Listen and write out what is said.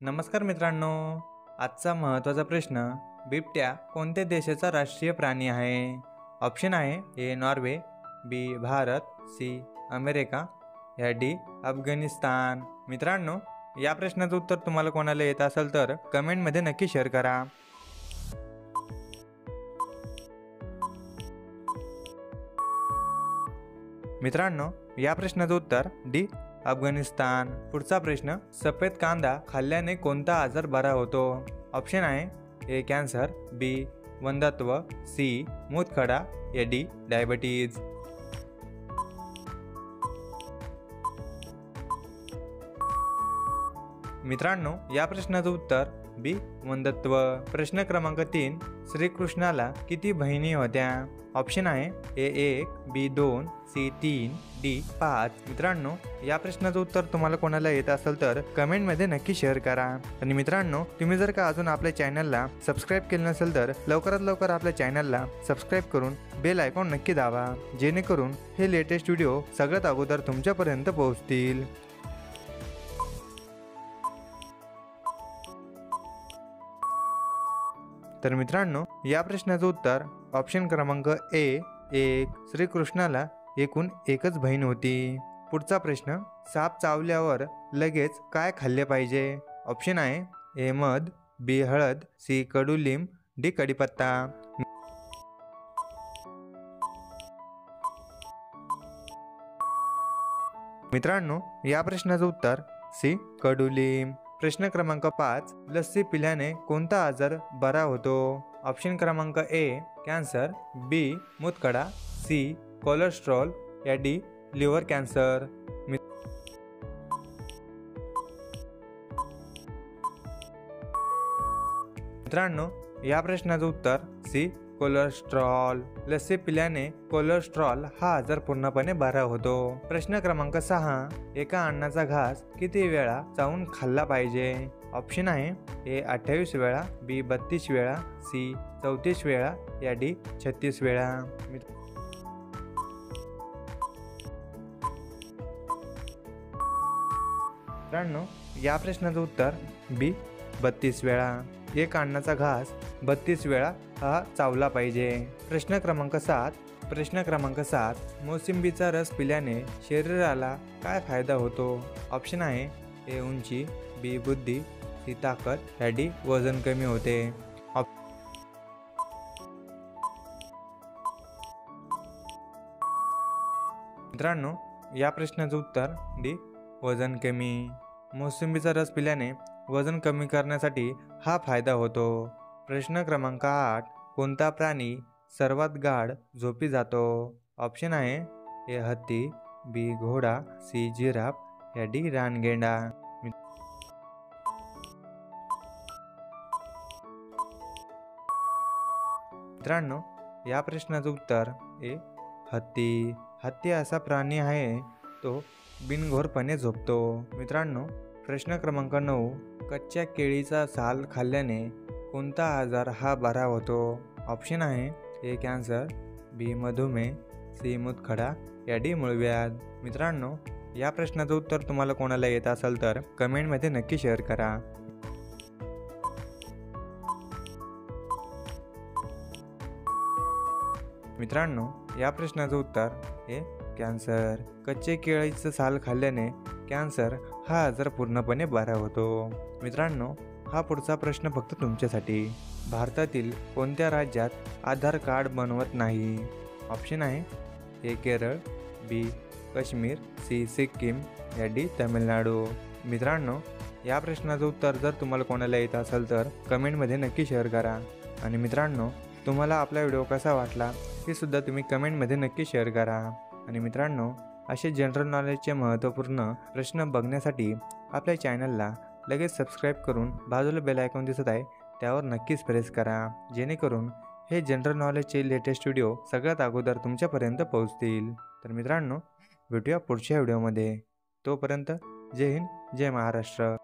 नमस्कार मित्रांनो, आजचा महत्त्वाचा प्रश्न, बिबट्या कोणत्या देशाचा राष्ट्रीय प्राणी आहे? ऑप्शन आहे A Norway, B Bharat, C America या डी अफगाणिस्तान। मित्रांनो, या प्रश्नाचं उत्तर तुम्हाला कोणाला येत असेल तर कमेंटमध्ये नक्की शेअर करा। मित्रांनो, या प्रश्नाचं उत्तर डी अफगाणिस्तान। पुढचा प्रश्न, सफेद कांदा खाल्ल्याने कोणता आजार बरा होतो? ऑप्शन आहे ए कॅन्सर, बी वंध्यत्व, सी मूतखडा या डी डायबिटीज। मित्रांनो, या प्रश्नाचं उत्तर बी वंध्यत्व। प्रश्न क्रमांक 3, श्रीकृष्णाला किती बहिणी होत्या? ऑप्शन आहे ए 1, बी 2, सी 3, डी 5। मित्रांनो, या प्रश्नाचं उत्तर तुम्हाला कोणाला येत असेल तर कमेंटमध्ये नक्की शेअर करा। आणि मित्रांनो, तुम्ही जर का अजून आपल्या चॅनलला सबस्क्राईब केलं नसेल तर लवकरात लवकर आपल्या चॅनलला सबस्क्राईब करून बेल आयकॉन नक्की दाबा, जेणेकरून हे लेटेस्ट व्हिडिओ सगळ्यात अगोदर तुमच्यापर्यंत पोहोचतील। तर मित्रांनो, या प्रश्नाचं उत्तर ऑप्शन क्रमांक ए 1, श्रीकृष्णाला एकूण एकच बहीण होती। पुढचा प्रश्न, साप चावल्यावर लगेच काय खाल्ले पाहिजे? ऑप्शन आहे ए मध, बी हळद, सी कडुलिंब, डी कढीपत्ता। मित्रांनो, या प्रश्नाचं उत्तर सी कडुलिंब। प्रश्न क्रमांक 5, लस्सी पिल्याने कोणता आजार बरा होतो? ऑप्शन क्रमांक ए कॅन्सर, बी मूतखडा, सी कोलेस्ट्रॉल या डी लिव्हर कॅन्सर। मित्रांनो, या प्रश्नाचं उत्तर सी कोलेस्ट्रॉल। लस्सी पिल्याने कोलेस्ट्रॉल हा आजार पूर्णपणे बरा होतो। प्रश्न क्रमांक 6, एका अन्नाचा घास किती वेळा चावून खाल्ला पाहिजे? ऑप्शन आहे ए 28 वेळा, बी 32 वेळा, सी 34 वेळा या डी 36 वेळा। मित्रांनो, या प्रश्नाचं उत्तर बी 32 वेळा। एक अन्नाचा घास 32 वेळा हा चावला पाहिजे। प्रश्न क्रमांक 7, मोसंबीचा रस पिल्याने शरीराला काय फायदा होतो? ऑप्शन आहे ए उंची, बी बुद्धी, सी ताकद या डी वजन कमी होते। मित्रांनो, या प्रश्नाचं उत्तर डी वजन कमी। मोसंबीचा रस पिल्याने वजन कमी करण्यासाठी हा फायदा होतो। प्रश्न क्रमांक 8, कोणता प्राणी सर्वात गाढ झोपी जातो? ऑप्शन आहे ए हत्ती, बी घोडा, सी जिराफ या डी रानगेंडा। मित्रांनो, या प्रश्नाचं उत्तर ए हत्ती। हत्ती असा प्राणी आहे तो बिनघोरपणे झोपतो। मित्रांनो, प्रश्न क्रमांक 9, कच्च्या केळीचा साल खाल्ल्याने कोणता आजार हा बरा होतो? ऑप्शन आहे ए कॅन्सर, बी मधुमेह, सी मूतखडा या डी मूळव्याध। मित्रांनो, या प्रश्नाचं उत्तर तुम्हाला कोणाला येत असेल तर कमेंटमध्ये नक्की शेअर करा। मित्रांनो, या प्रश्नाचं उत्तर ए कॅन्सर। कच्चे केळीचं साल खाल्ल्याने कॅन्सर हा आजार पूर्णपणे बरा होतो। मित्रांनो, हा पुढचा प्रश्न फक्त तुमच्यासाठी, भारतातील कोणत्या राज्यात आधार कार्ड बनवत नाही? ऑप्शन आहे ए केरळ, बी काश्मीर, सी सिक्कीम या डी तामिळनाडू। मित्रांनो, या प्रश्नाचं उत्तर जर तुम्हाला कोणाला येत असेल तर कमेंटमध्ये नक्की शेअर करा। आणि मित्रांनो, तुम्हाला आपला व्हिडिओ कसा वाटला हे सुद्धा तुम्ही कमेंटमध्ये नक्की शेअर करा। आणि मित्रांनो, असे जनरल नॉलेजचे महत्त्वपूर्ण प्रश्न बघण्यासाठी आपल्या चॅनलला लगेच सबस्क्राईब करून बाजूला बेल आयकॉन दिसत आहे त्यावर नक्कीच प्रेस करा, जेणेकरून हे जनरल नॉलेजचे लेटेस्ट व्हिडिओ सगळ्यात अगोदर तुमच्यापर्यंत पोहोचतील। तर मित्रांनो, भेटूया पुढच्या व्हिडिओमध्ये। तोपर्यंत जय हिंद, जय महाराष्ट्र।